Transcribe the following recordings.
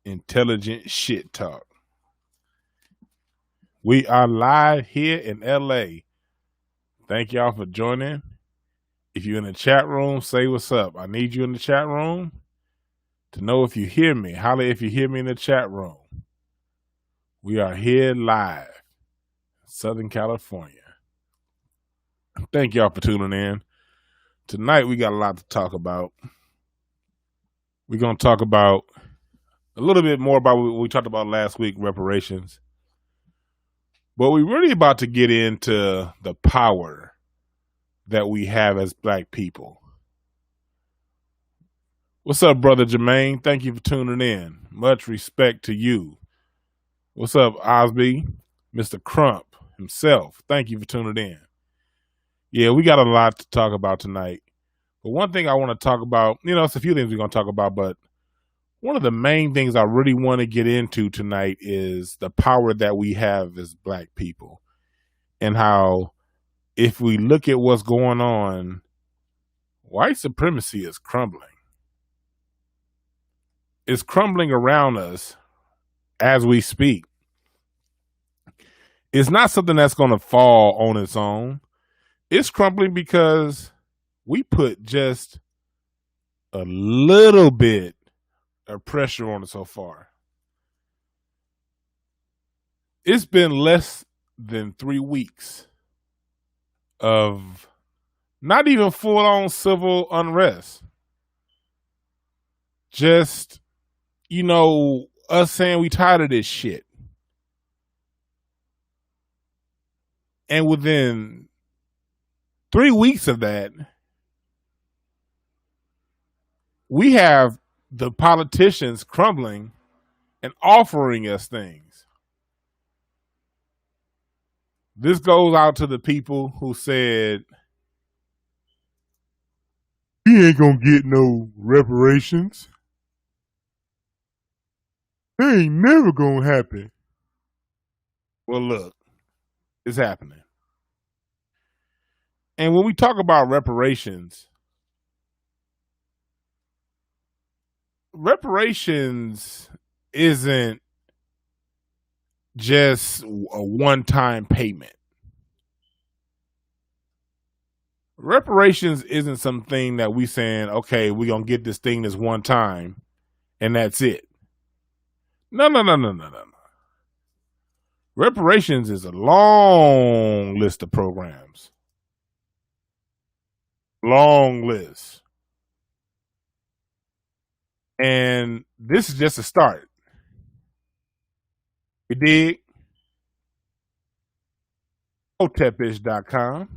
intelligent shit talk. We are live here in LA. Thank y'all for joining. If you're in the chat room, say what's up. I need you in the chat room to know if you hear me. Holler if you hear me in the chat room. We are here live in Southern California. Thank y'all for tuning in. Tonight we got a lot to talk about. We're going to talk about a little bit more about what we talked about last week, reparations. But we're really about to get into the power that we have as Black people. What's up, Brother Jermaine? Thank you for tuning in. Much respect to you. What's up, Osby? Mr. Crump himself. Thank you for tuning in. Yeah, we got a lot to talk about tonight. But one thing I want to talk about, it's a few things we're going to talk about, but one of the main things I really want to get into tonight is the power that we have as Black people, and how if we look at what's going on, white supremacy is crumbling. It's crumbling around us as we speak. It's not something that's going to fall on its own. It's crumbling because we put just a little bit of pressure on it so far. It's been less than 3 weeks of not even full-on civil unrest. Just, us saying we tired of this shit. And within 3 weeks of that, we have the politicians crumbling and offering us things. This goes out to the people who said, "We ain't gonna get no reparations. They ain't never gonna happen." Well, look, it's happening. And when we talk about reparations isn't just a one-time payment. Reparations isn't something that we saying, okay, we're going to get this thing this one time and that's it. No. Reparations is a long list of programs. Long list. And this is just a start. You dig? Hotepish.com.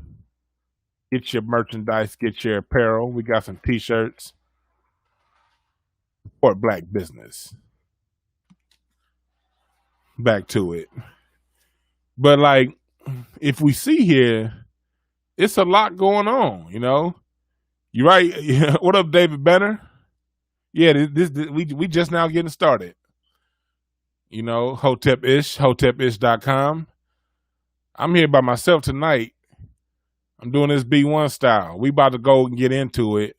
Get your merchandise, get your apparel. We got some t-shirts. Support Black business. Back to it. But if we see here, it's a lot going on, You right? What up, David Benner? Yeah, we just now getting started. Hotepish.com. I'm here by myself tonight. I'm doing this B1 style. We about to go and get into it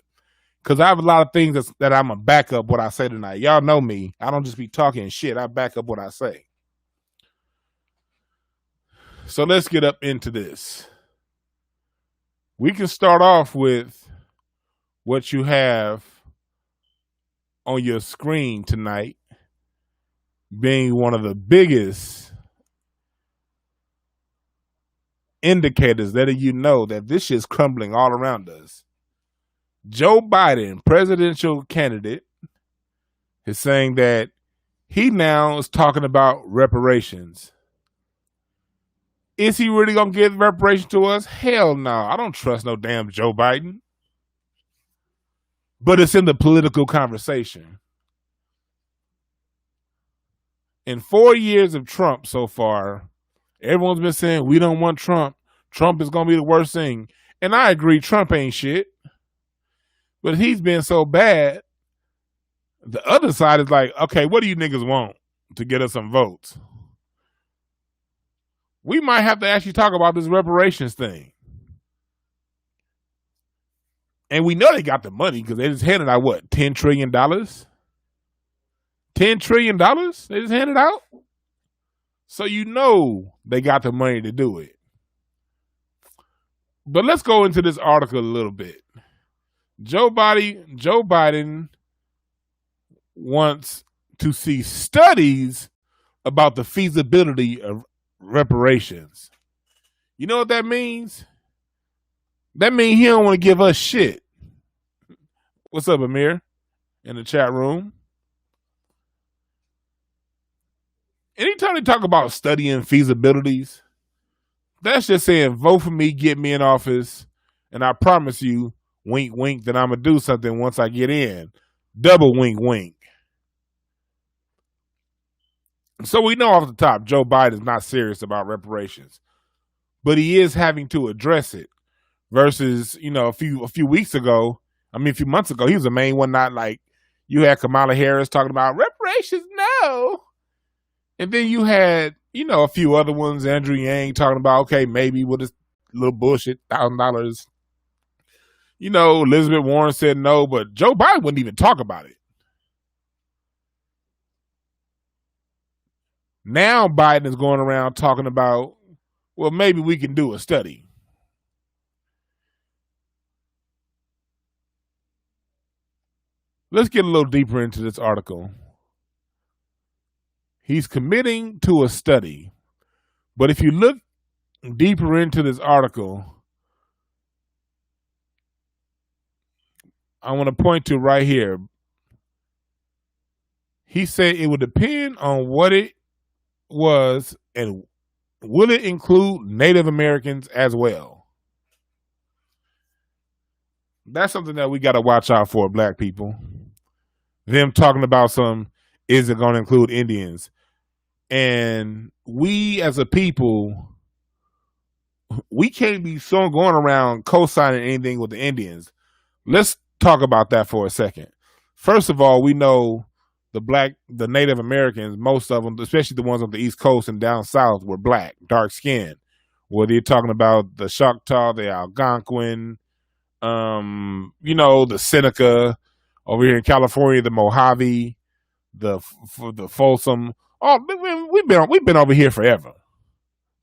because I have a lot of things that I'm going to back up what I say tonight. Y'all know me. I don't just be talking shit. I back up what I say. So let's get up into this. We can start off with what you have on your screen tonight being one of the biggest indicators that that this shit's crumbling all around us. Joe Biden, presidential candidate, is saying that he now is talking about reparations. Is he really going to give reparations to us? Hell no. I don't trust no damn Joe Biden. But it's in the political conversation. In 4 years of Trump so far, everyone's been saying, we don't want Trump. Trump is going to be the worst thing. And I agree, Trump ain't shit. But he's been so bad, the other side is like, okay, what do you niggas want to get us some votes? We might have to actually talk about this reparations thing. And we know they got the money because they just handed out, what, $10 trillion? $10 $10 trillion they just handed out. So you know they got the money to do it. But let's go into this article a little bit. Joe Biden wants to see studies about the feasibility of reparations. You know what that means? That means he don't want to give us shit. What's up, Amir? In the chat room. Anytime they talk about studying feasibilities, that's just saying, vote for me, get me in office, and I promise you, wink, wink, that I'm going to do something once I get in. Double wink, wink. So we know off the top, Joe Biden is not serious about reparations, but he is having to address it. Versus, a few months ago, he was the main one. Not like you had Kamala Harris talking about reparations, no. And then you had, a few other ones, Andrew Yang talking about, okay, maybe with this little bullshit, $1,000. Elizabeth Warren said no, but Joe Biden wouldn't even talk about it. Now Biden is going around talking about, well, maybe we can do a study. Let's get a little deeper into this article. He's committing to a study. But if you look deeper into this article, I want to point to right here. He said it would depend on what it was and will it include Native Americans as well. That's something that we got to watch out for, black people. Them talking about is it going to include Indians? And we as a people, we can't be going around co-signing anything with the Indians. Let's talk about that for a second. First of all, we know the Native Americans, most of them, especially the ones on the East Coast and down south, were black, dark skinned. Whether you're talking about the Choctaw, the Algonquin, the Seneca, over here in California, the Mojave, the Folsom. Oh, we've been over here forever.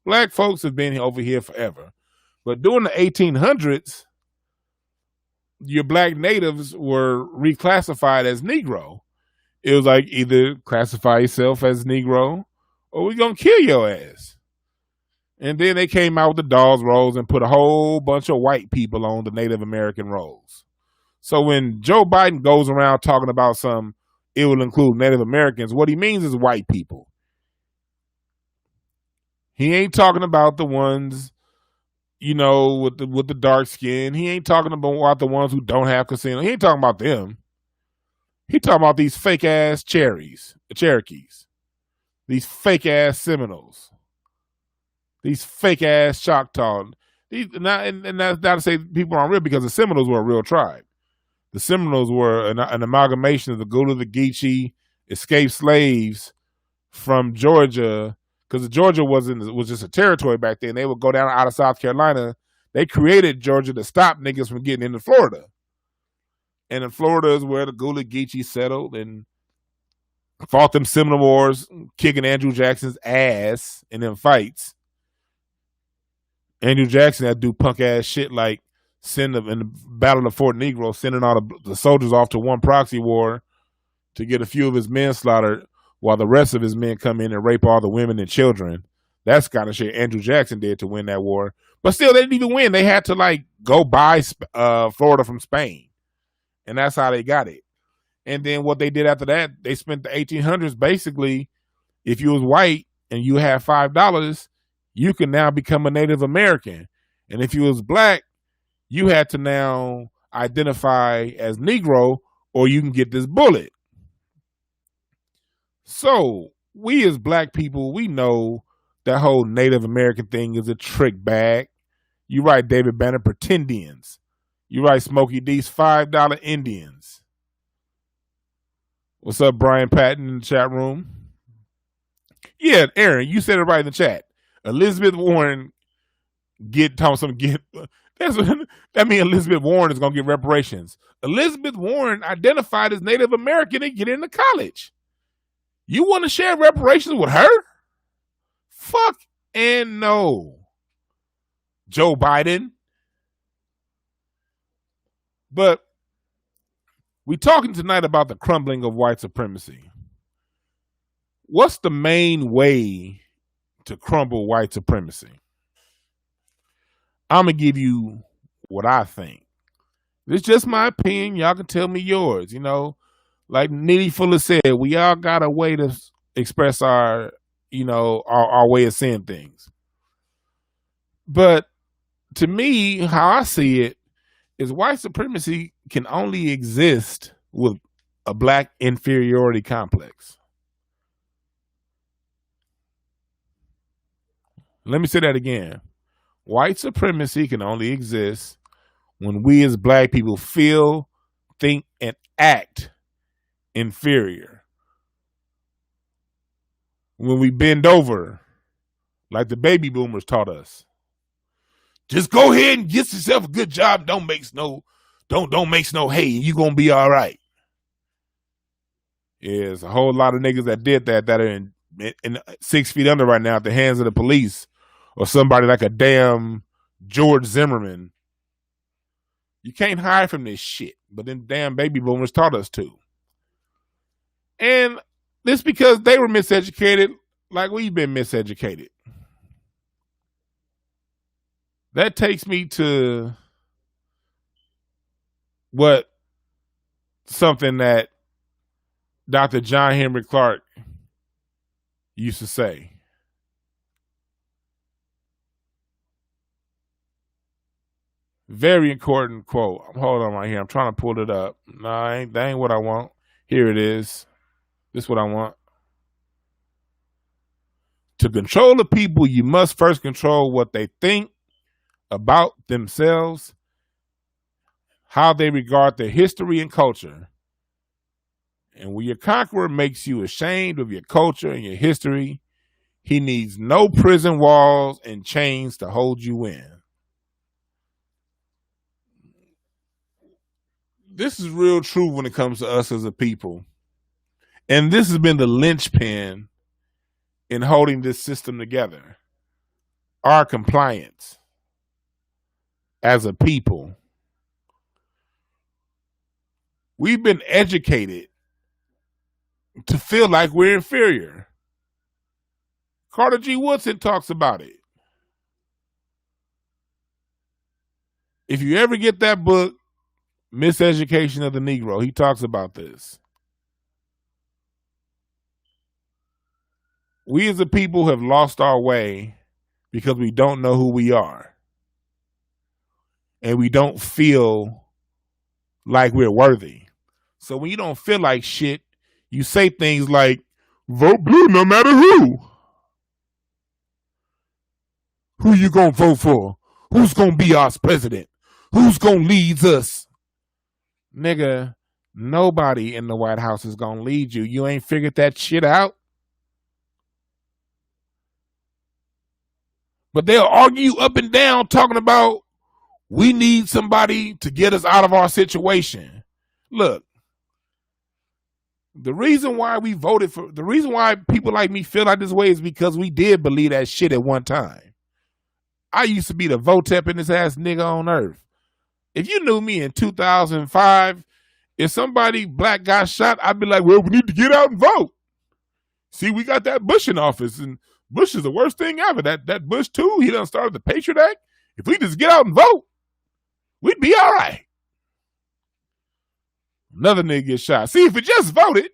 Black folks have been over here forever. But during the 1800s, your black natives were reclassified as Negro. It was like either classify yourself as Negro or we're going to kill your ass. And then they came out with the Dawes rolls and put a whole bunch of white people on the Native American rolls. So when Joe Biden goes around talking about it will include Native Americans, what he means is white people. He ain't talking about the ones, with the dark skin. He ain't talking about the ones who don't have casino. He ain't talking about them. He talking about these fake ass Cherokees, these fake ass Seminoles, these fake ass Choctaw. And that's not to say people aren't real, because the Seminoles were a real tribe. The Seminoles were an amalgamation of the Gullah, the Geechee, escaped slaves from Georgia, because Georgia was just a territory back then. They would go down out of South Carolina. They created Georgia to stop niggas from getting into Florida. And in Florida is where the Gullah Geechee settled and fought them Seminole Wars, kicking Andrew Jackson's ass in them fights. Andrew Jackson had to do punk ass shit like in the Battle of Fort Negro, sending all the soldiers off to one proxy war to get a few of his men slaughtered while the rest of his men come in and rape all the women and children. That's kind of shit Andrew Jackson did to win that war. But still, they didn't even win. They had to go buy Florida from Spain. And that's how they got it. And then what they did after that, they spent the 1800s basically, if you was white and you had $5, you can now become a Native American. And if you was black, you had to now identify as Negro or you can get this bullet. So we as black people, we know that whole Native American thing is a trick bag. You right, David Banner, pretendians. You right, Smokey D's $5 Indians. What's up, Brian Patton in the chat room? Yeah, Aaron, you said it right in the chat. Elizabeth Warren that means Elizabeth Warren is gonna get reparations. Elizabeth Warren identified as Native American and get into college. You want to share reparations with her? Fuck and no. Joe Biden. But we're talking tonight about the crumbling of white supremacy. What's the main way to crumble white supremacy? I'm going to give you what I think. It's just my opinion. Y'all can tell me yours. You know, like Nitty Fuller said, we all got a way to express our, our way of seeing things. But to me, how I see it is white supremacy can only exist with a black inferiority complex. Let me say that again. White supremacy can only exist when we as black people feel, think, and act inferior. When we bend over, like the baby boomers taught us. Just go ahead and get yourself a good job. Don't make no hay. You gonna be all right. Yeah, there's a whole lot of niggas that did that are in 6 feet under right now at the hands of the police or somebody like a damn George Zimmerman. You can't hide from this shit. But then damn baby boomers taught us to. And this because they were miseducated like we've been miseducated. That takes me to something that Dr. John Henry Clark used to say. Very important quote. Hold on right here. I'm trying to pull it up. No, that ain't what I want. Here it is. This is what I want. To control the people, you must first control what they think about themselves, how they regard their history and culture. And when your conqueror makes you ashamed of your culture and your history, he needs no prison walls and chains to hold you in. This is real true when it comes to us as a people. And this has been the linchpin in holding this system together. Our compliance as a people. We've been educated to feel like we're inferior. Carter G. Woodson talks about it. If you ever get that book, Miseducation of the Negro, he talks about this. We as a people have lost our way because we don't know who we are. And we don't feel like we're worthy. So when you don't feel like shit, you say things like, vote blue no matter who. Who you gonna vote for? Who's gonna be our president? Who's gonna lead us? Nigga, nobody in the White House is gonna lead you. You ain't figured that shit out. But they'll argue up and down talking about we need somebody to get us out of our situation. Look, the reason why people like me feel like this way is because we did believe that shit at one time. I used to be the VOTEP in this ass nigga on earth. If you knew me in 2005, if somebody black got shot, I'd be like, well, we need to get out and vote. See, we got that Bush in office, and Bush is the worst thing ever. That Bush, too, he done started the Patriot Act. If we just get out and vote, we'd be all right. Another nigga gets shot. See, if we just voted,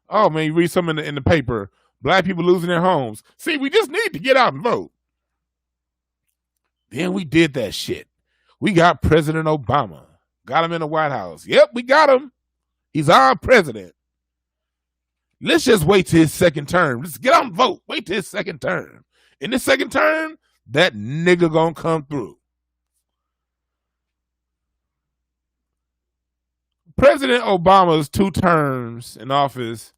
oh, man, you read something in the paper, black people losing their homes. See, we just need to get out and vote. Then we did that shit. We got President Obama. Got him in the White House. Yep, we got him. He's our president. Let's just wait till his second term. Let's get out and vote. Wait till his second term. In the second term, that nigga gonna come through. President Obama's 2 terms in office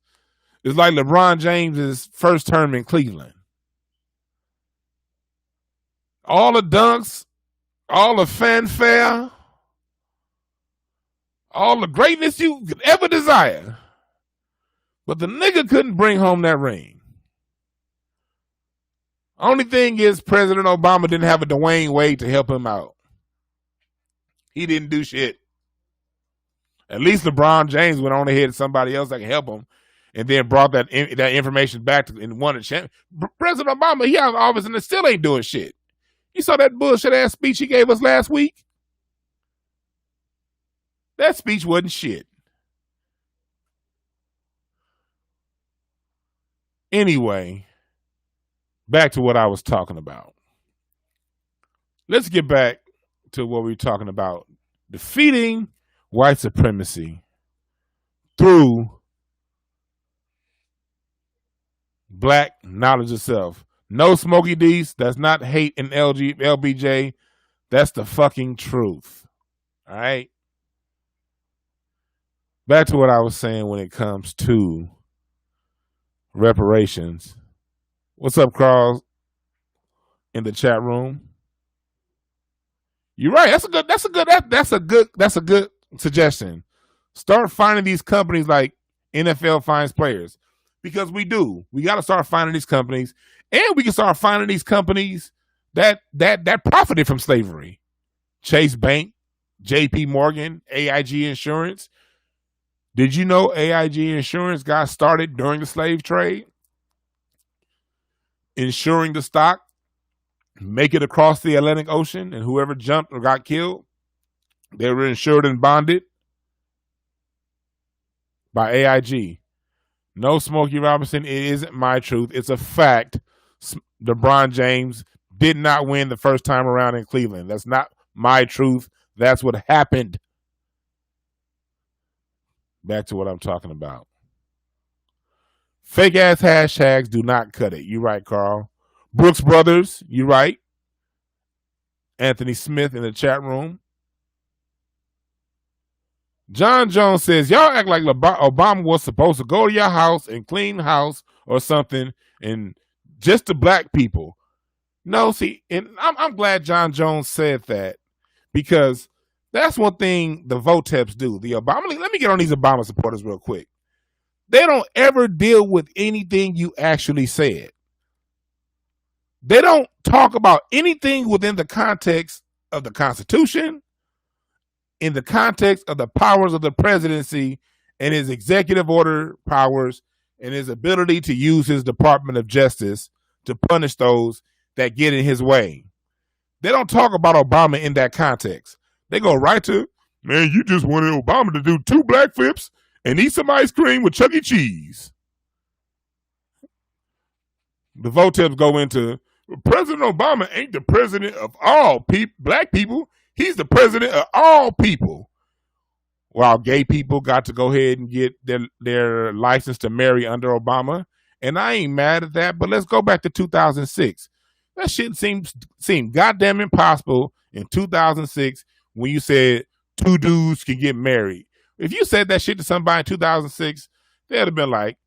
is like LeBron James's first term in Cleveland. All the dunks, all the fanfare, all the greatness you could ever desire. But the nigga couldn't bring home that ring. Only thing is President Obama didn't have a Dwayne Wade to help him out. He didn't do shit. At least LeBron James went on ahead to somebody else that can help him and then brought that information back and won a champ. President Obama, he out of office and still ain't doing shit. You saw that bullshit ass speech he gave us last week? That speech wasn't shit. Anyway, back to what I was talking about. Let's get back to what we were talking about. Defeating white supremacy through black knowledge of self. No Smokey D's. That's not hate in LBJ. That's the fucking truth. All right? Back to what I was saying when it comes to reparations. What's up, Carl? In the chat room. You're right. That's a good suggestion. Start finding these companies like NFL finds players. Because we do. We got to start finding these companies. And we can start finding these companies that profited from slavery. Chase Bank, JP Morgan, AIG Insurance. Did you know AIG Insurance got started during the slave trade? Insuring the stock, make it across the Atlantic Ocean, and whoever jumped or got killed, they were insured and bonded by AIG. No, Smokey Robinson, it isn't my truth. It's a fact. LeBron James did not win the first time around in Cleveland. That's not my truth. That's what happened. Back to what I'm talking about. Fake ass hashtags do not cut it. You right, Carl. Brooks Brothers, you right. Anthony Smith in the chat room. John Jones says, y'all act like Obama was supposed to go to your house and clean the house or something, and just the black people. No, see, and I'm glad John Jones said that, because that's one thing the Voteps do. The Obama, let me get on these Obama supporters real quick. They don't ever deal with anything you actually said. They don't talk about anything within the context of the Constitution, in the context of the powers of the presidency and his executive order powers and his ability to use his Department of Justice to punish those that get in his way. They don't talk about Obama in that context. They go right to, man, you just wanted Obama to do 2 black flips and eat some ice cream with Chuck E. Cheese. The Voteps go into, President Obama ain't the president of all black people. He's the president of all people. While gay people got to go ahead and get their license to marry under Obama. And I ain't mad at that, but let's go back to 2006. That shit seemed goddamn impossible in 2006 when you said 2 dudes can get married. If you said that shit to somebody in 2006, they'd have been like,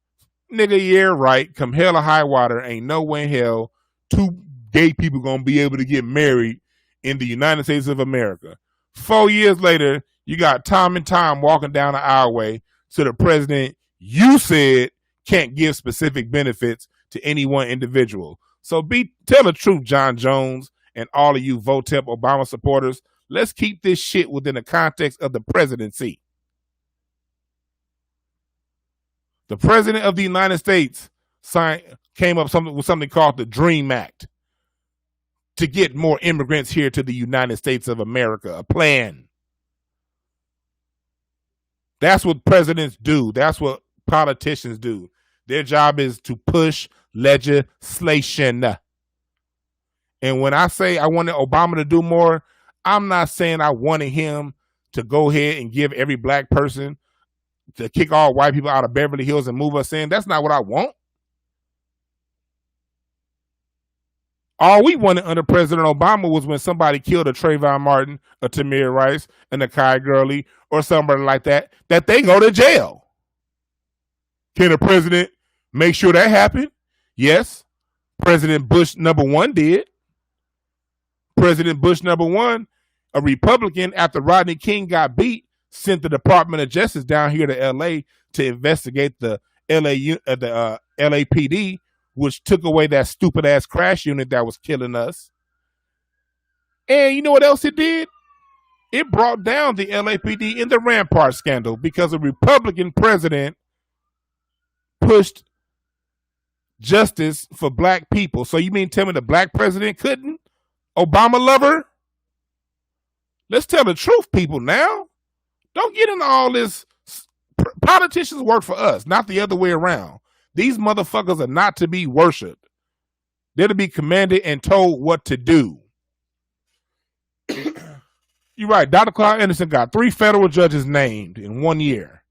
nigga, yeah, right. Come hell or high water, ain't no way in hell 2 gay people gonna be able to get married in the United States of America. 4 years later, you got Tom and Tom walking down the aisleway to the president you said can't give specific benefits to any one individual. So tell the truth, John Jones, and all of you Votep Obama supporters. Let's keep this shit within the context of the presidency. The president of the United States came up with something called the DREAM Act to get more immigrants here to the United States of America, a plan. That's what presidents do. That's what politicians do. Their job is to push legislation. And when I say I wanted Obama to do more, I'm not saying I wanted him to go ahead and give every black person to kick all white people out of Beverly Hills and move us in. That's not what I want. All we wanted under President Obama was when somebody killed a Trayvon Martin, a Tamir Rice, and a Kai Gurley, or somebody like that they go to jail. Can the president make sure that happened? Yes. President Bush #1 did. President Bush #1, a Republican, after Rodney King got beat, sent the Department of Justice down here to LA to investigate the LAPD, which took away that stupid ass crash unit that was killing us. And you know what else it did? It brought down the LAPD in the Rampart scandal because a Republican president pushed justice for black people. So you mean tell me the black president couldn't? Obama lover? Let's tell the truth, people, now. Don't get into all this. Politicians work for us, not the other way around. These motherfuckers are not to be worshipped. They're to be commanded and told what to do. You're right. Dr. Claude Anderson got 3 federal judges named in 1 year.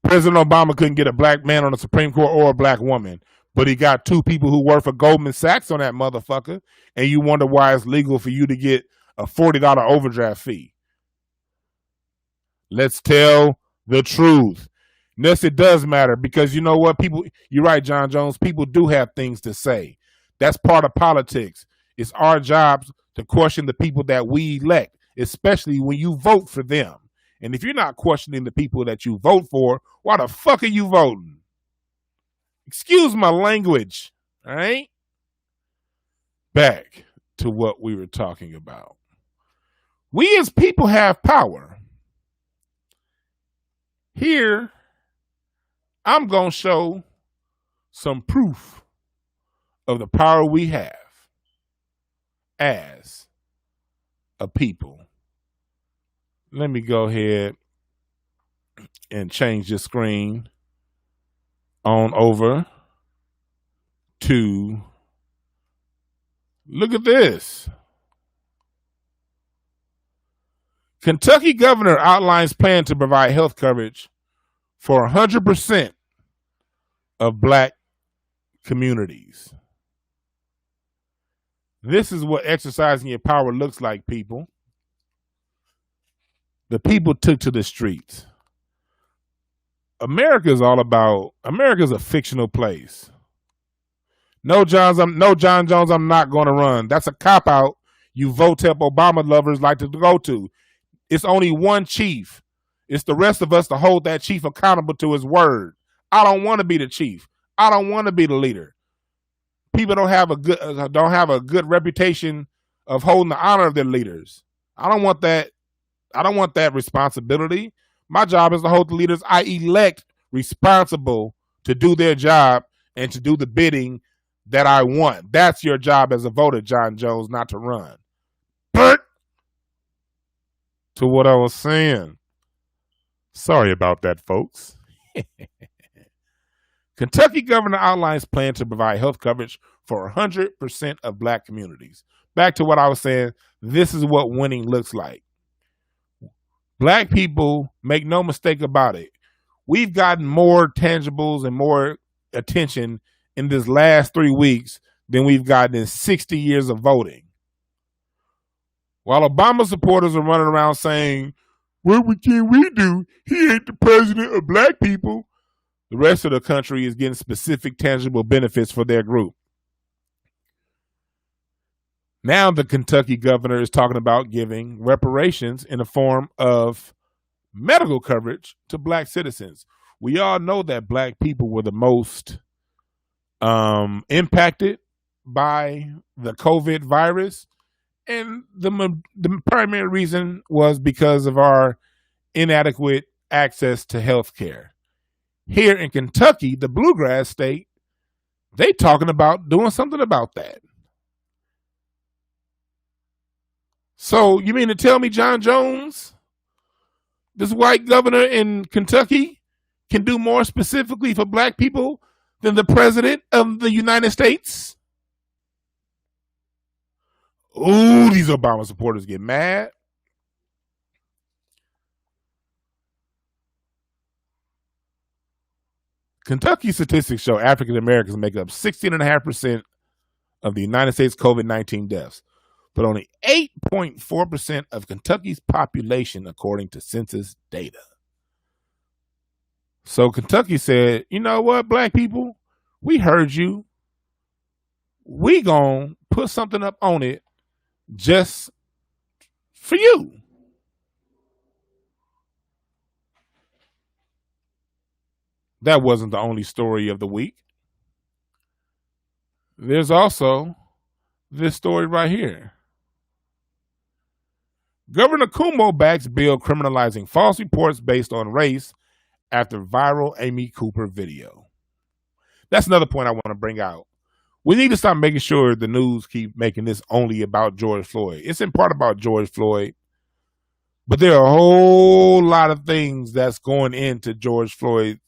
President Obama couldn't get a black man on the Supreme Court or a black woman, but he got 2 people who work for Goldman Sachs on that motherfucker, and you wonder why it's legal for you to get a $40 overdraft fee. Let's tell the truth. Yes, it does matter because you know what? People, you're right, John Jones, people do have things to say. That's part of politics. It's our job to question the people that we elect, especially when you vote for them. And if you're not questioning the people that you vote for, why the fuck are you voting? Excuse my language, all right? Back to what we were talking about. We as people have power. Here, I'm going to show some proof of the power we have as a people. Let me go ahead and change the screen on over to, look at this. Kentucky governor outlines plan to provide health coverage for 100% of black communities. This is what exercising your power looks like, people. The people took to the streets. America's a fictional place. No, John Jones, I'm not going to run. That's a cop-out you VOTEP Obama lovers like to go to. It's only one chief. It's the rest of us to hold that chief accountable to his word. I don't want to be the chief. I don't want to be the leader. People don't have a good reputation of holding the honor of their leaders. I don't want that. I don't want that responsibility. My job is to hold the leaders I elect responsible to do their job and to do the bidding that I want. That's your job as a voter, John Jones, not to run. But to what I was saying. Sorry about that, folks. Kentucky governor outlines plan to provide health coverage for 100% of black communities. Back to what I was saying, this is what winning looks like. Black people, make no mistake about it, we've gotten more tangibles and more attention in this last 3 weeks than we've gotten in 60 years of voting. While Obama supporters are running around saying, what can we do? He ain't the president of black people. The rest of the country is getting specific tangible benefits for their group. Now the Kentucky governor is talking about giving reparations in the form of medical coverage to black citizens. We all know that black people were the most impacted by the COVID virus. And the primary reason was because of our inadequate access to health care. Here in Kentucky, the bluegrass state, they talking about doing something about that. So you mean to tell me, John Jones, this white governor in Kentucky can do more specifically for black people than the president of the United States? Ooh, these Obama supporters get mad. Kentucky statistics show African Americans make up 16.5% of the United States COVID-19 deaths, but only 8.4% of Kentucky's population, according to census data. So Kentucky said, you know what, black people, we heard you. We gonna put something up on it just for you. That wasn't the only story of the week. There's also this story right here. Governor Cuomo backs bill criminalizing false reports based on race after viral Amy Cooper video. That's another point I want to bring out. We need to stop making sure the news keep making this only about George Floyd. It's in part about George Floyd, but there are a whole lot of things that's going into George Floyd.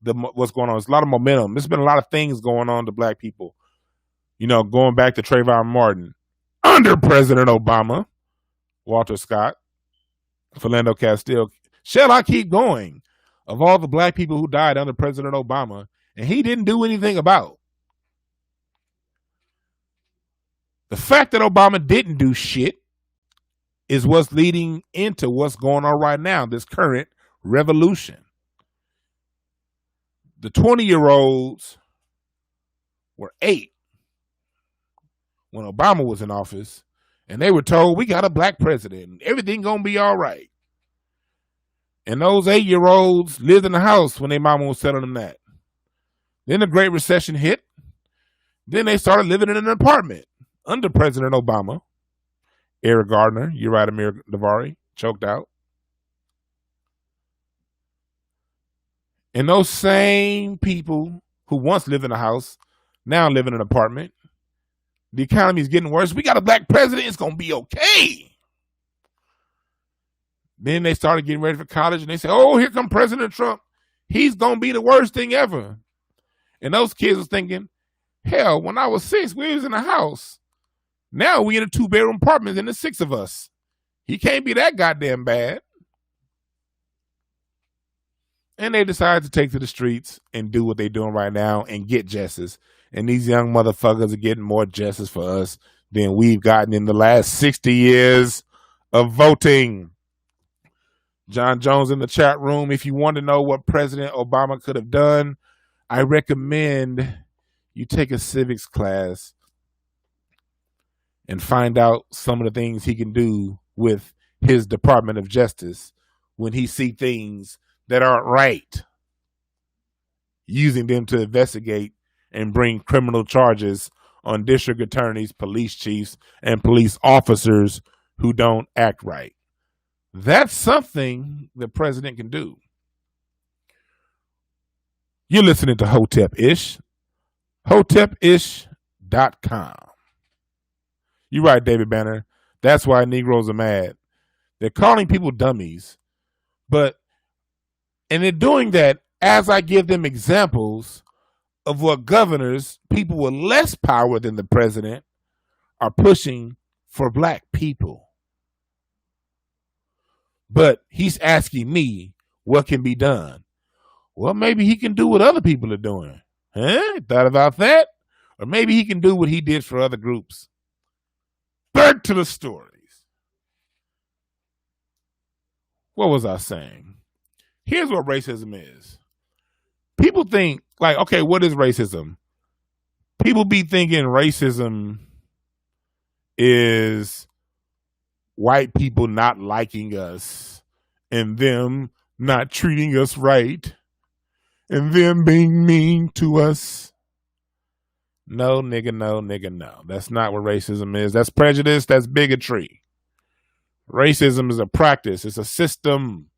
What's going on? There's a lot of momentum. There's been a lot of things going on to black people. You know, going back to Trayvon Martin, under President Obama, Walter Scott, Philando Castile. Shall I keep going? Of all the black people who died under President Obama, and he didn't do anything about. The fact that Obama didn't do shit is what's leading into what's going on right now, this current revolution. The 20-year-olds were 8 when Obama was in office, and they were told, we got a black president, and everything gonna be all right. And those 8-year-olds lived in the house when their mama was telling them that. Then the Great Recession hit. Then they started living in an apartment under President Obama. Eric Gardner, Uriah Amir Davari, choked out. And those same people who once lived in a house now live in an apartment. The economy is getting worse. We got a black president. It's going to be okay. Then they started getting ready for college, and they said, oh, here come President Trump. He's going to be the worst thing ever. And those kids was thinking, hell, when I was 6, we was in a house. Now we in a 2-bedroom apartment, and there's 6 of us. He can't be that goddamn bad. And they decided to take to the streets and do what they're doing right now and get justice. And these young motherfuckers are getting more justice for us than we've gotten in the last 60 years of voting. John Jones in the chat room. If you want to know what President Obama could have done, I recommend you take a civics class and find out some of the things he can do with his Department of Justice when he see things that aren't right, using them to investigate and bring criminal charges on district attorneys, police chiefs, and police officers who don't act right. That's something the president can do. You're listening to Hotep-ish, hotepish.com. You're right, David Banner. That's why Negroes are mad. They're calling people dummies, and they're doing that as I give them examples of what governors, people with less power than the president, are pushing for black people. But he's asking me what can be done. Well, maybe he can do what other people are doing. Huh? Thought about that? Or maybe he can do what he did for other groups. Back to the stories. What was I saying? Here's what racism is. People think, like, okay, what is racism? People be thinking racism is white people not liking us and them not treating us right and them being mean to us. No, nigga, no, nigga, no. That's not what racism is. That's prejudice. That's bigotry. Racism is a practice. It's a system.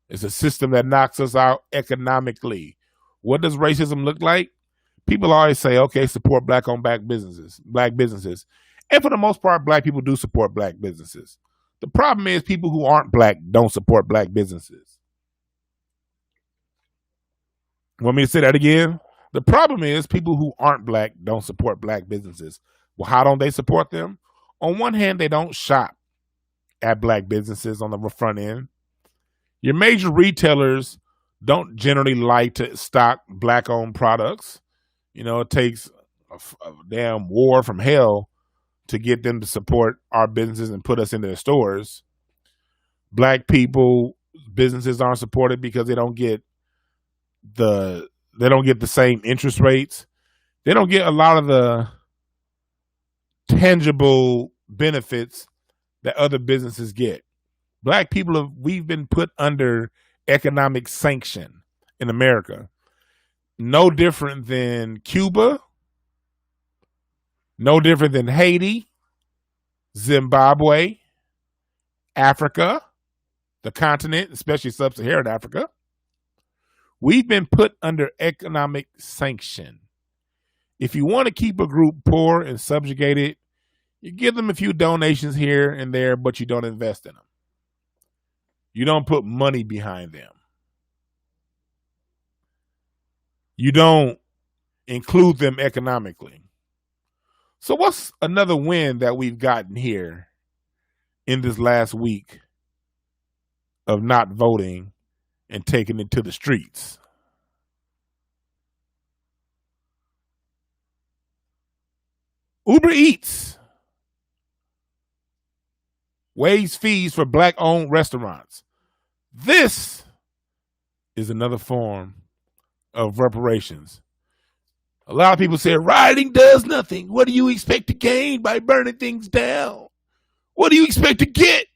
It's a system that knocks us out economically. What does racism look like? People always say, okay, support black-owned black businesses. And for the most part, black people do support black businesses. The problem is people who aren't black don't support black businesses. Want me to say that again? The problem is people who aren't black don't support black businesses. Well, how don't they support them? On one hand, they don't shop at black businesses on the front end. Your major retailers don't generally like to stock black-owned products. You know, it takes a damn war from hell to get them to support our businesses and put us in their stores. Black people, businesses aren't supported because they don't get the same interest rates. They don't get a lot of the tangible benefits that other businesses get. Black people we've been put under economic sanction in America. No different than Cuba, no different than Haiti, Zimbabwe, Africa, the continent, especially sub-Saharan Africa. We've been put under economic sanction. If you want to keep a group poor and subjugated, you give them a few donations here and there, but you don't invest in them. You don't put money behind them. You don't include them economically. So what's another win that we've gotten here in this last week of not voting and taking it to the streets? Uber Eats waives fees for black-owned restaurants. This is another form of reparations. A lot of people say rioting does nothing. What do you expect to gain by burning things down? What do you expect to get?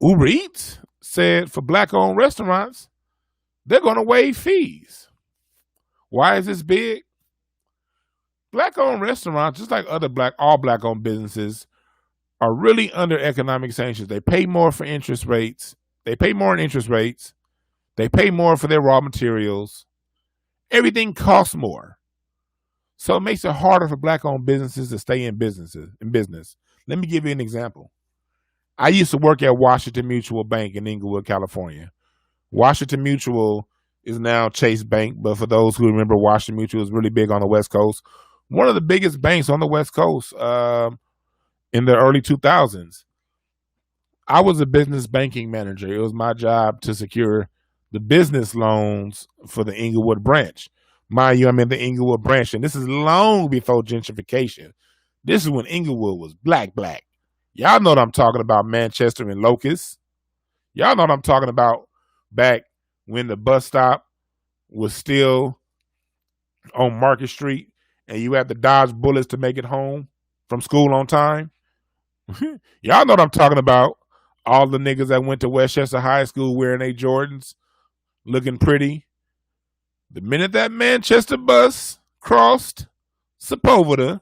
Uber Eats said for black-owned restaurants, they're going to waive fees. Why is this big? Black-owned restaurants, just like other all black-owned businesses, are really under economic sanctions. They pay more for interest rates. They pay more in interest rates. They pay more for their raw materials. Everything costs more. So it makes it harder for black-owned businesses to stay in business. Let me give you an example. I used to work at Washington Mutual Bank in Inglewood, California. Washington Mutual is now Chase Bank, but for those who remember, Washington Mutual was really big on the West Coast. One of the biggest banks on the West Coast in the early 2000s. I was a business banking manager. It was my job to secure the business loans for the Inglewood branch. Mind you, I'm in the Inglewood branch, and this is long before gentrification. This is when Inglewood was black. Y'all know what I'm talking about, Manchester and Locust. Y'all know what I'm talking about back when the bus stop was still on Market Street and you had to dodge bullets to make it home from school on time. Y'all know what I'm talking about. All the niggas that went to Westchester High School wearing their Jordans, looking pretty. The minute that Manchester bus crossed Sepulveda,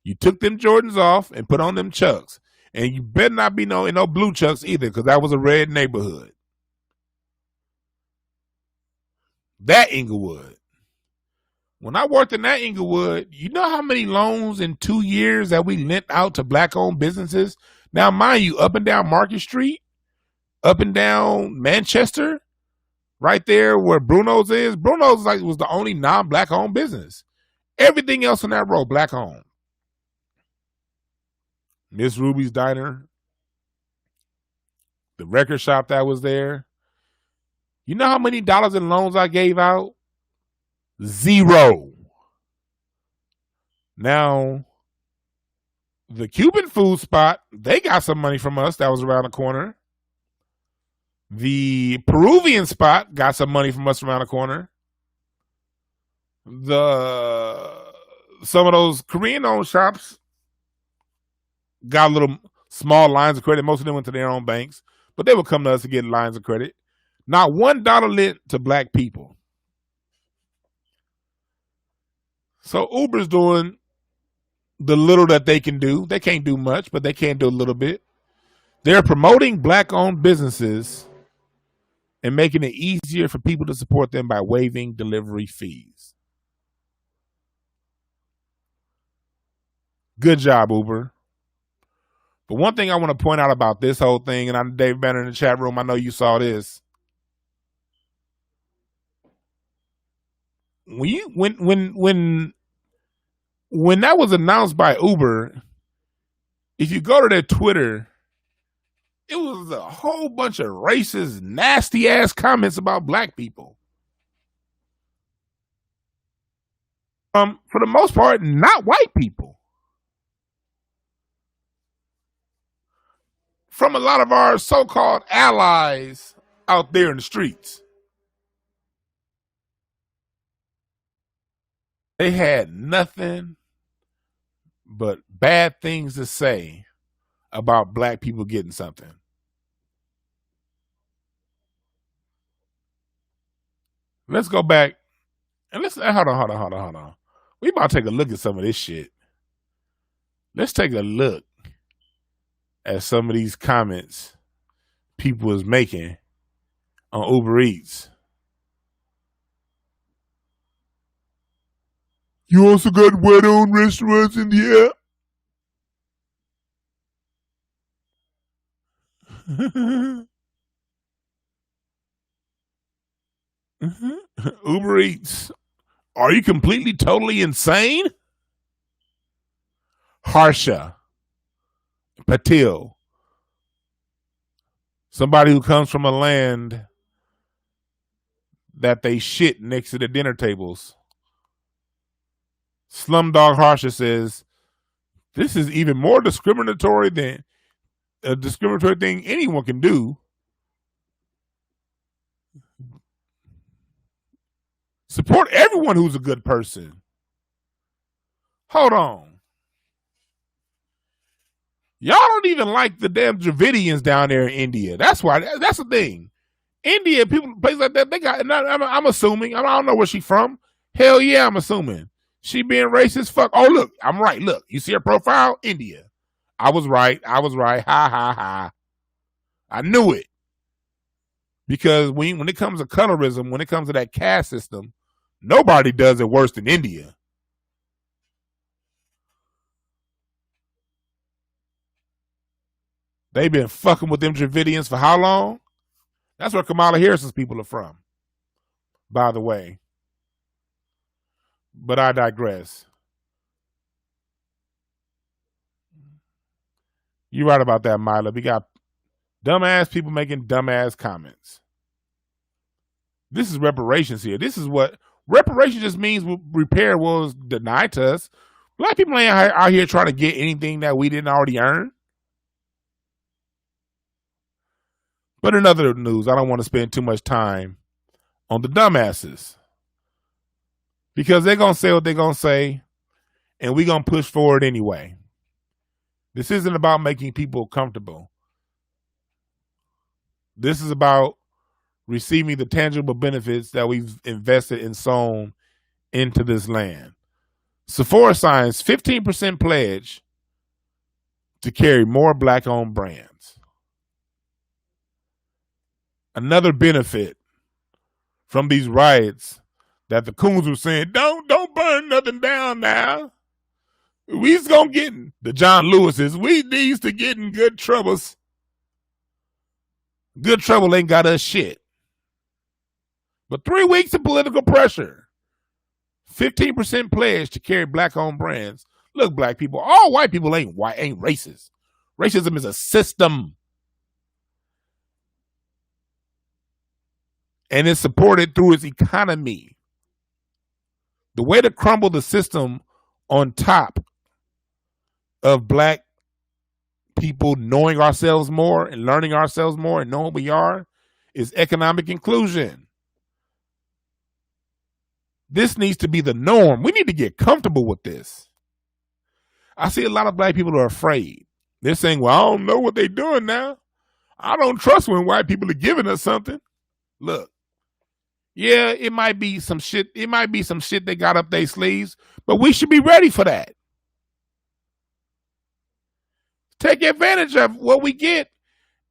you took them Jordans off and put on them Chucks. And you better not be in no blue Chucks either, because that was a red neighborhood. That Inglewood. When I worked in that Inglewood, you know how many loans in 2 years that we lent out to black-owned businesses? Now, mind you, up and down Market Street, up and down Manchester, right there where Bruno's is. Bruno's was the only non-black-owned business. Everything else on that road, black-owned. Miss Ruby's Diner, the record shop that was there. You know how many dollars in loans I gave out? 0. Now, the Cuban food spot, they got some money from us that was around the corner. The Peruvian spot got some money from us around the corner. Some of those Korean-owned shops got little small lines of credit. Most of them went to their own banks, but they would come to us to get lines of credit. Not $1 lent to black people. So Uber's doing the little that they can do. They can't do much, but they can do a little bit. They're promoting black-owned businesses and making it easier for people to support them by waiving delivery fees. Good job, Uber. But one thing I want to point out about this whole thing, and I'm Dave Banner in the chat room, I know you saw this. When that was announced by Uber, if you go to their Twitter, it was a whole bunch of racist, nasty ass comments about black people. For the most part, not white people. From a lot of our so-called allies out there in the streets. They had nothing but bad things to say about black people getting something. Let's go back and let's hold on. We about to take a look at some of this shit. Let's take a look at some of these comments people is making on Uber Eats. You also got white-owned restaurants in the air. Uber Eats. Are you completely, totally insane? Harsha Patil. Somebody who comes from a land that they shit next to the dinner tables. Slumdog Harsha says, this is even more discriminatory than a discriminatory thing anyone can do. Support everyone who's a good person. Hold on. Y'all don't even like the damn Dravidians down there in India. That's why. That's the thing. India, people, places like that, they got, and I'm assuming, I don't know where she from. Hell yeah, I'm assuming. She being racist, fuck. Oh, look, I'm right. Look, you see her profile? India. I was right. Ha, ha, ha. I knew it. Because when it comes to colorism, when it comes to that caste system, nobody does it worse than India. They've been fucking with them Dravidians for how long? That's where Kamala Harris's people are from, by the way. But I digress. You're right about that, Mila. We got dumbass people making dumbass comments. This is reparations here. This is what reparations just means. Repair was denied to us. Black people ain't out here trying to get anything that we didn't already earn. But in other news, I don't want to spend too much time on the dumbasses. Because they're going to say what they're going to say, and we're going to push forward anyway. This isn't about making people comfortable. This is about receiving the tangible benefits that we've invested and sown into this land. Sephora signs 15% pledge to carry more Black-owned brands. Another benefit from these riots that the coons were saying, don't burn nothing down now. We's gonna get the John Lewises. We needs to get in good troubles. Good trouble ain't got us shit. But 3 weeks of political pressure. 15% pledge to carry Black-owned brands. Look, black people, all white people ain't racist. Racism is a system. And it's supported through its economy. The way to crumble the system on top of black people knowing ourselves more and learning ourselves more and knowing who we are is economic inclusion. This needs to be the norm. We need to get comfortable with this. I see a lot of black people are afraid. They're saying, well, I don't know what they're doing now. I don't trust when white people are giving us something. Look. Yeah, it might be some shit. It might be some shit they got up their sleeves, but we should be ready for that. Take advantage of what we get,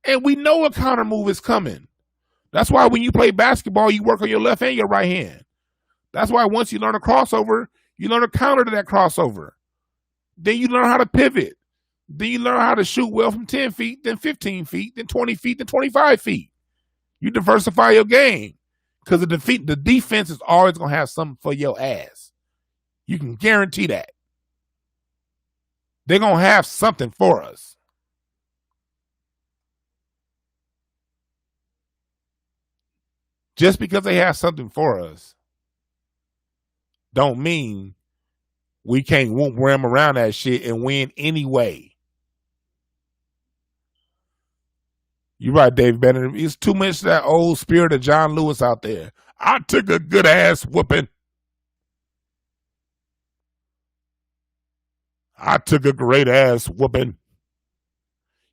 and we know a counter move is coming. That's why when you play basketball, you work on your left and your right hand. That's why once you learn a crossover, you learn a counter to that crossover. Then you learn how to pivot. Then you learn how to shoot well from 10 feet, then 15 feet, then 20 feet, then 25 feet. You diversify your game. Because the defense is always going to have something for your ass. You can guarantee that. They're going to have something for us. Just because they have something for us don't mean we can't ram around that shit and win anyway. You're right, Dave Bennett. It's too much of that old spirit of John Lewis out there. I took a good ass whooping. I took a great ass whooping.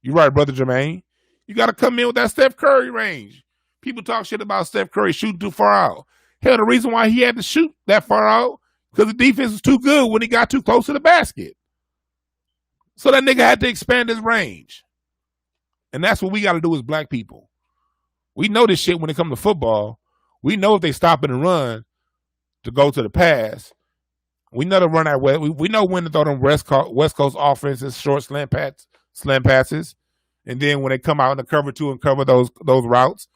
You're right, Brother Jermaine. You got to come in with that Steph Curry range. People talk shit about Steph Curry shooting too far out. Hell, the reason why he had to shoot that far out because the defense was too good when he got too close to the basket. So that nigga had to expand his range. And that's what we got to do as black people. We know this shit when it comes to football. We know if they stop and run to go to the pass. We know to run that way. We know when to throw them West Coast offenses, short slant passes. And then when they come out in the cover two and cover those routes,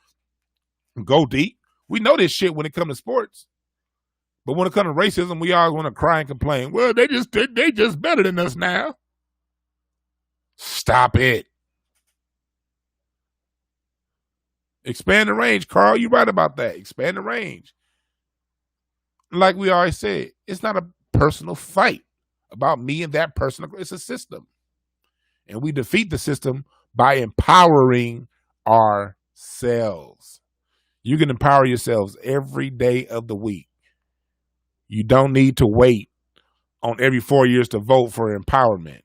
go deep. We know this shit when it comes to sports. But when it comes to racism, we always want to cry and complain. Well, they just better than us now. Stop it. Expand the range, Carl. You're right about that. Expand the range. Like we always said, it's not a personal fight about me and that person. It's a system. And we defeat the system by empowering ourselves. You can empower yourselves every day of the week. You don't need to wait on every 4 years to vote for empowerment.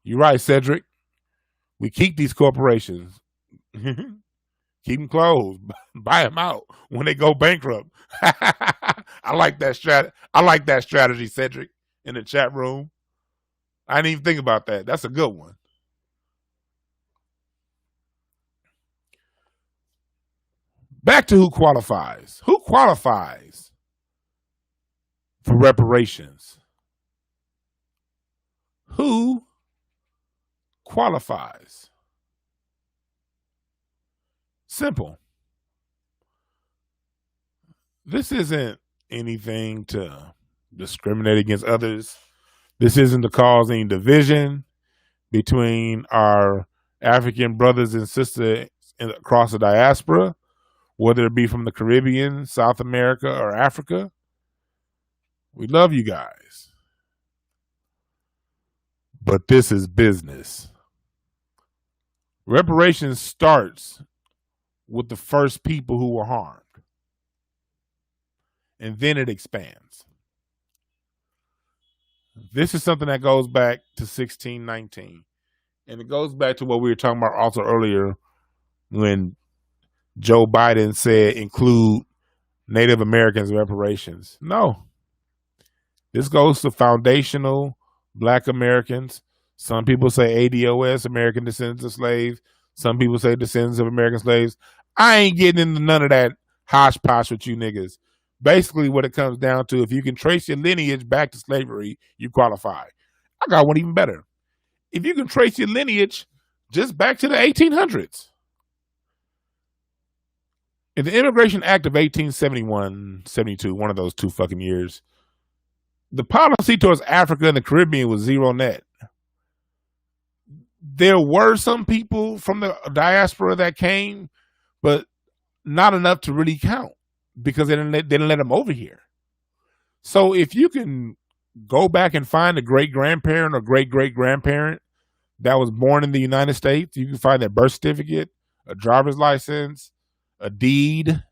You're right, Cedrick. We keep these corporations. Keep them closed. Buy them out when they go bankrupt. I like that strategy, Cedrick, in the chat room. I didn't even think about that. That's a good one. Back to who qualifies. Who qualifies for reparations? Who qualifies? Simple. This isn't anything to discriminate against others. This isn't to cause any division between our African brothers and sisters across the diaspora, whether it be from the Caribbean, South America, or Africa. We love you guys. But this is business. Reparations starts with the first people who were harmed. And then it expands. This is something that goes back to 1619. And it goes back to what we were talking about also earlier when Joe Biden said include Native Americans in reparations. No. This goes to foundational Black Americans. Some people say ADOS, American Descendants of Slaves. Some people say descendants of American slaves. I ain't getting into none of that hodgepodge with you niggas. Basically, what it comes down to, if you can trace your lineage back to slavery, you qualify. I got one even better. If you can trace your lineage just back to the 1800s. In the Immigration Act of 1871, 72, one of those two fucking years, the policy towards Africa and the Caribbean was zero net. There were some people from the diaspora that came, but not enough to really count because they didn't let them over here. So if you can go back and find a great-grandparent or great-great-grandparent that was born in the United States, you can find their birth certificate, a driver's license, a deed,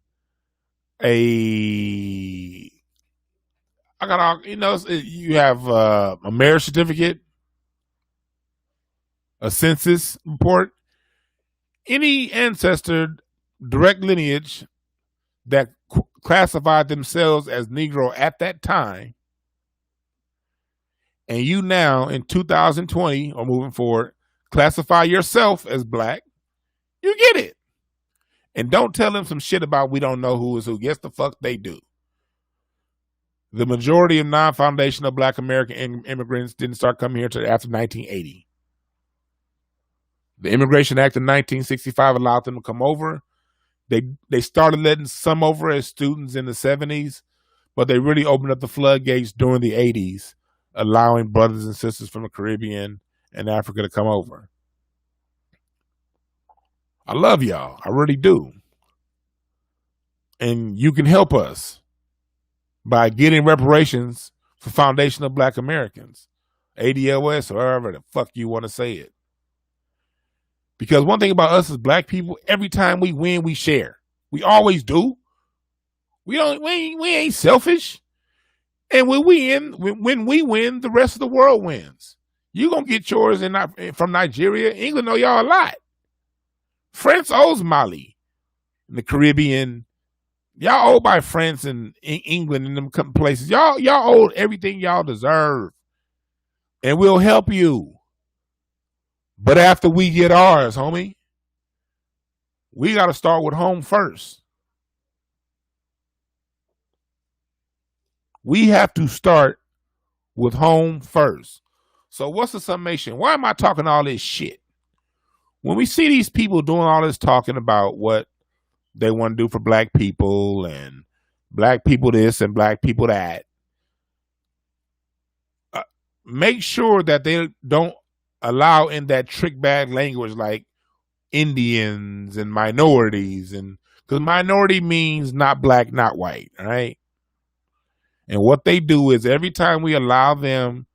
you have a marriage certificate, a census report, any ancestor, direct lineage that classified themselves as Negro at that time, and you now in 2020 or moving forward classify yourself as Black, you get it. And don't tell them some shit about we don't know who is who. Yes, the fuck they do. The majority of non-foundational Black American immigrants didn't start coming here until after 1980. The Immigration Act of 1965 allowed them to come over. They started letting some over as students in the 70s, but they really opened up the floodgates during the 80s, allowing brothers and sisters from the Caribbean and Africa to come over. I love y'all. I really do. And you can help us by getting reparations for foundational Black Americans, ADLS, or however the fuck you want to say it. Because one thing about us as Black people, every time we win, we share. We always do. We ain't selfish. And when we win, the rest of the world wins. You gonna get yours from Nigeria. England know y'all a lot. France owes Mali in the Caribbean. Y'all owe by France and England and them places. Y'all owe everything y'all deserve. And we'll help you. But after we get ours, homie, we got to start with home first. We have to start with home first. So what's the summation? Why am I talking all this shit? When we see these people doing all this talking about what they want to do for black people and black people this and black people that, make sure that they don't allow in that trick bag language like Indians and minorities, and because minority means not black, not white, right? And what they do is every time we allow them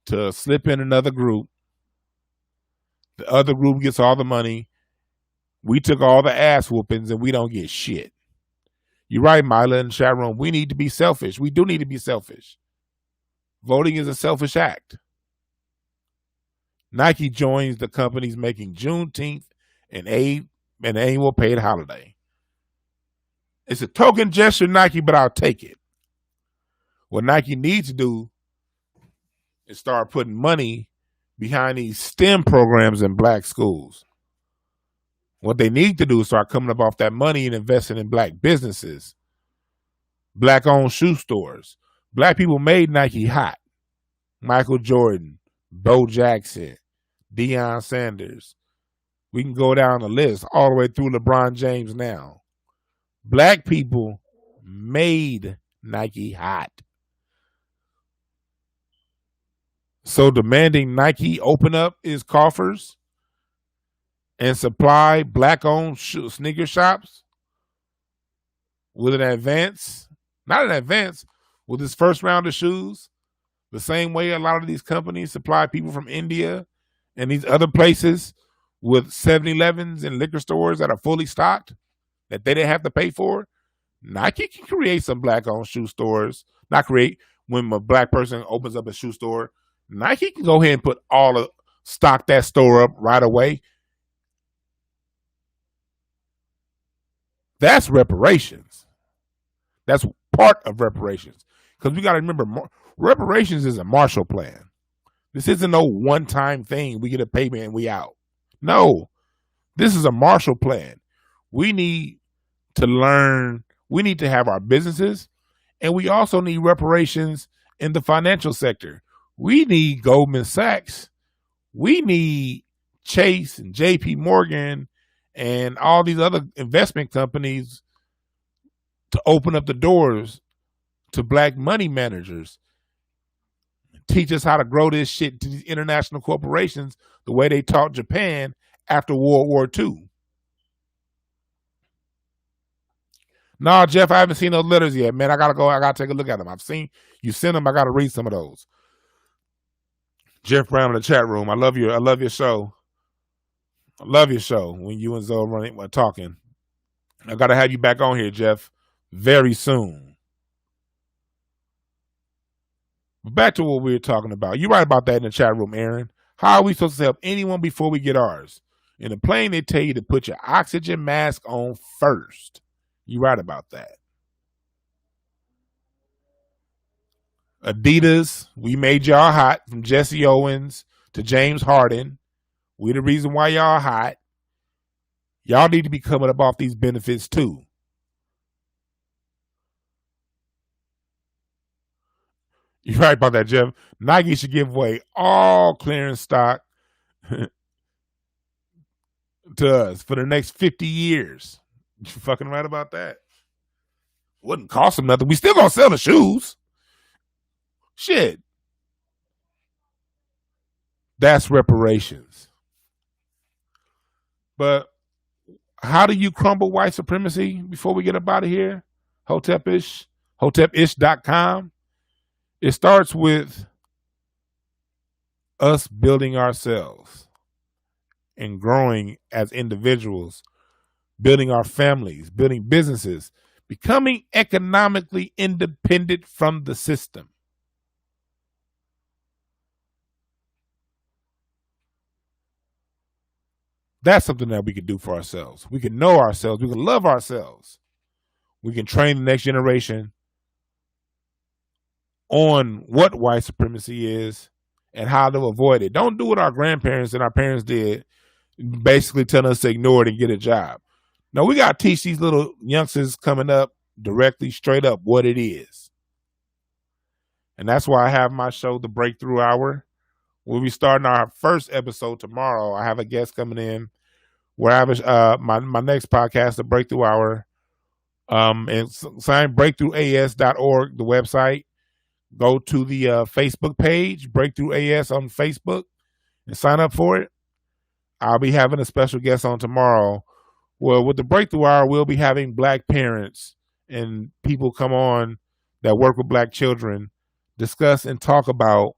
to slip in another group, the other group gets all the money. We took all the ass whoopings and we don't get shit. You're right, Mila and chat room. We need to be selfish. We do need to be selfish. Voting is a selfish act. Nike joins the companies making Juneteenth an annual paid holiday. It's a token gesture, Nike, but I'll take it. What Nike needs to do is start putting money behind these STEM programs in black schools. What they need to do is start coming up off that money and investing in black businesses, black-owned shoe stores. Black people made Nike hot. Michael Jordan, Bo Jackson, Deion Sanders. We can go down the list all the way through LeBron James now. Black people made Nike hot. So demanding Nike open up its coffers and supply black-owned sneaker shops with an advance, not an advance, with this first round of shoes, the same way a lot of these companies supply people from India and these other places with 7-Elevens and liquor stores that are fully stocked that they didn't have to pay for. Nike can create some black-owned shoe stores. Not create, when a black person opens up a shoe store, Nike can go ahead and stock that store up right away. That's reparations. That's part of reparations. Because we got to remember, reparations is a Marshall Plan. This isn't no one-time thing. We get a payment and we out. No, this is a Marshall Plan. We need to learn. We need to have our businesses, and we also need reparations in the financial sector. We need Goldman Sachs. We need Chase and JP Morgan and all these other investment companies to open up the doors to black money managers. Teach us how to grow this shit to these international corporations the way they taught Japan after World War II. No, Jeff, I haven't seen those letters yet, man. I gotta take a look at them. I've seen you sent them. I gotta read some of those. Jeff Brown in the chat room. I love your show. I love your show when you and Zoe were talking. I gotta have you back on here, Jeff, very soon. But back to what we were talking about. You're right about that in the chat room, Aaron. How are we supposed to help anyone before we get ours? In the plane, they tell you to put your oxygen mask on first. You're right about that. Adidas, we made y'all hot, from Jesse Owens to James Harden. We the reason why y'all hot. Y'all need to be coming up off these benefits too. You're right about that, Jeff. Nike should give away all clearance stock to us for the next 50 years. You're fucking right about that. Wouldn't cost them nothing. We still gonna sell the shoes. Shit. That's reparations. But how do you crumble white supremacy before we get up out of here? Hotepish.com. It starts with us building ourselves and growing as individuals, building our families, building businesses, becoming economically independent from the system. That's something that we can do for ourselves. We can know ourselves. We can love ourselves. We can train the next generation on what white supremacy is and how to avoid it. Don't do what our grandparents and our parents did, basically telling us to ignore it and get a job. No, we got to teach these little youngsters coming up directly, straight up, what it is. And that's why I have my show, The Breakthrough Hour. We'll be starting our first episode tomorrow. I have a guest coming in. Where I have my next podcast, The Breakthrough Hour. And sign breakthroughas.org, the website. Go to the Facebook page, Breakthrough AS on Facebook, and sign up for it. I'll be having a special guest on tomorrow. Well, with the Breakthrough Hour, we'll be having Black parents and people come on that work with Black children, discuss and talk about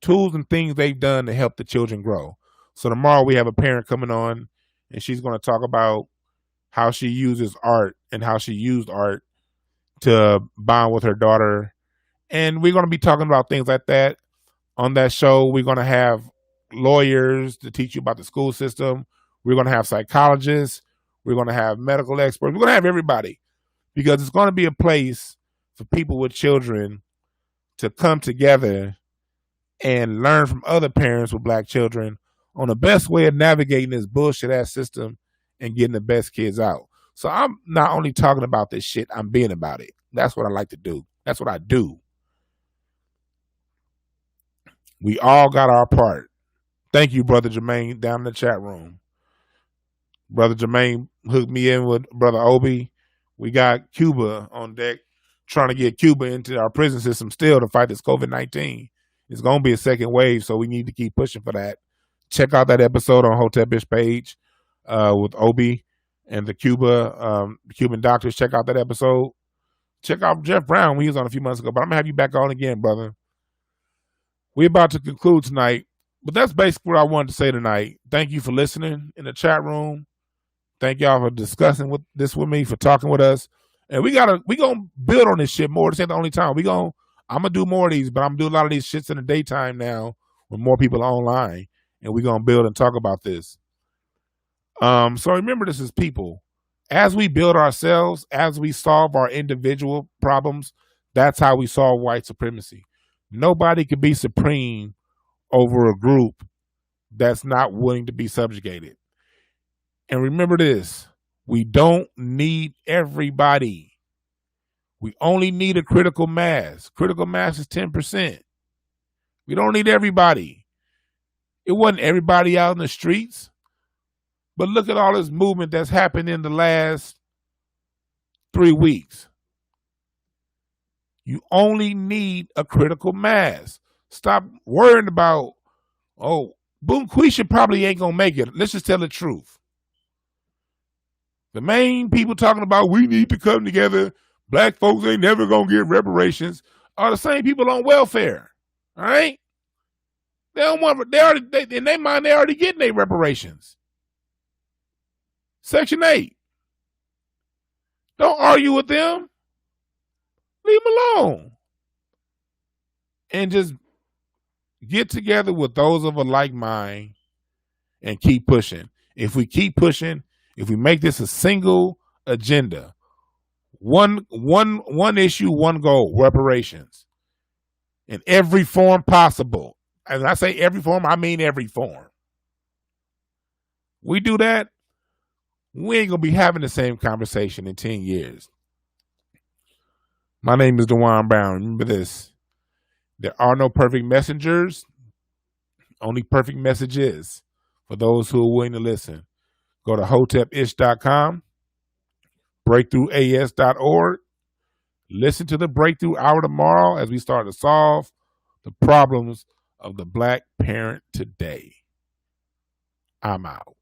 tools and things they've done to help the children grow. So tomorrow we have a parent coming on, and she's going to talk about how she uses art and how she used art to bond with her daughter. And we're going to be talking about things like that on that show. We're going to have lawyers to teach you about the school system. We're going to have psychologists. We're going to have medical experts. We're going to have everybody, because it's going to be a place for people with children to come together and learn from other parents with Black children on the best way of navigating this bullshit ass system and getting the best kids out. So I'm not only talking about this shit, I'm being about it. That's what I like to do. That's what I do. We all got our part. Thank you, Brother Jermaine, down in the chat room. Brother Jermaine hooked me in with Brother Obi. We got Cuba on deck, trying to get Cuba into our prison system still to fight this COVID-19. It's going to be a second wave, so we need to keep pushing for that. Check out that episode on Hotepish page with Obi and the Cuban doctors. Check out that episode. Check out Jeff Brown. He was on a few months ago, but I'm going to have you back on again, brother. We're about to conclude tonight, but that's basically what I wanted to say tonight. Thank you for listening in the chat room. Thank y'all for discussing this with me, for talking with us. And we gonna build on this shit more. This ain't the only time. I'm gonna do more of these, but I'm gonna do a lot of these shits in the daytime now when more people are online, and we're gonna build and talk about this. So remember, this is people. As we build ourselves, as we solve our individual problems, that's how we solve white supremacy. Nobody can be supreme over a group that's not willing to be subjugated. And remember this, we don't need everybody. We only need a critical mass. Critical mass is 10%. We don't need everybody. It wasn't everybody out in the streets. But look at all this movement that's happened in the last 3 weeks. You only need a critical mass. Stop worrying about, Boom Quisha probably ain't going to make it. Let's just tell the truth. The main people talking about we need to come together, Black folks ain't never going to get reparations, are the same people on welfare. All right? They don't want, in their mind, they already getting their reparations. Section 8. Don't argue with them. Leave them alone. And just get together with those of a like mind and keep pushing. If we keep pushing, if we make this a single agenda, one issue, one goal, reparations, in every form possible. And I say every form, I mean every form. We do that, we ain't going to be having the same conversation in 10 years. My name is DeJuan Brown. Remember this. There are no perfect messengers, only perfect messages for those who are willing to listen. Go to hotepish.com, breakthroughas.org. Listen to the Breakthrough Hour tomorrow as we start to solve the problems of the Black parent today. I'm out.